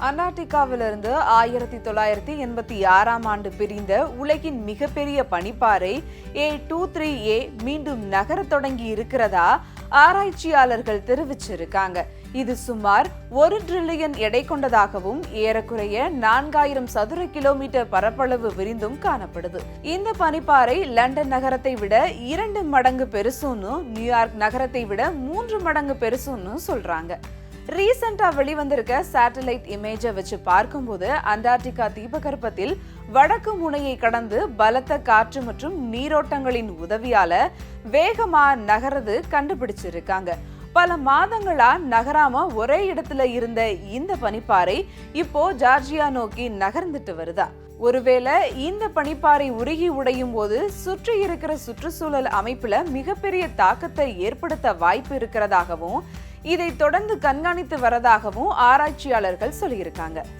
அண்டார்டிகாவிலிருந்து 1986ஆம் ஆண்டு பிரிந்த உலகின் மிகப்பெரிய பனிப்பாறை A23A மீண்டும் நகரத் தொடங்கி இருக்கிறதா ஆராய்ச்சியாளர்கள் தெரிவிச்சிருக்காங்க. இது சுமார் 1 டிரில்லியன் எடை கொண்டதாகவும் ஏறக்குறைய 4000 சதுர கிலோமீட்டர் பரப்பளவு விரிந்தும் காணப்படுது. இந்த பனிப்பாறை லண்டன் நகரத்தை விட 2 மடங்கு பெருசுன்னு, நியூயார்க் நகரத்தை விட 3 மடங்கு பெருசுன்னு சொல்றாங்க. ரீசெண்டா வெளிவந்திருக்க சேட்டலைட் இமேஜை வச்சு பார்க்கும்போது அண்டார்டிகா தீபகற்பத்தில் வடக்கு முனையை கடந்து பலத்த காற்று மற்றும் நீரோட்டங்களின் உதவியால வேகமா நகரது கண்டுபிடிச்சிருக்காங்க. பல மாதங்களா நகராம ஒரே இடத்துல இருந்த இந்த பனிப்பாறை இப்போ ஜார்ஜியா நோக்கி நகர்ந்துட்டு வருதா? ஒருவேளை இந்த பனிப்பாறை உருகி உடையும் போது சுற்றி இருக்கிற சுற்றுச்சூழல் அமைப்புல மிகப்பெரிய தாக்கத்தை ஏற்படுத்த வாய்ப்பு இருக்கிறதாகவும் இதை தொடர்ந்து கண்காணித்து வரதாகவும் ஆராய்ச்சியாளர்கள் சொல்லியிருக்காங்க.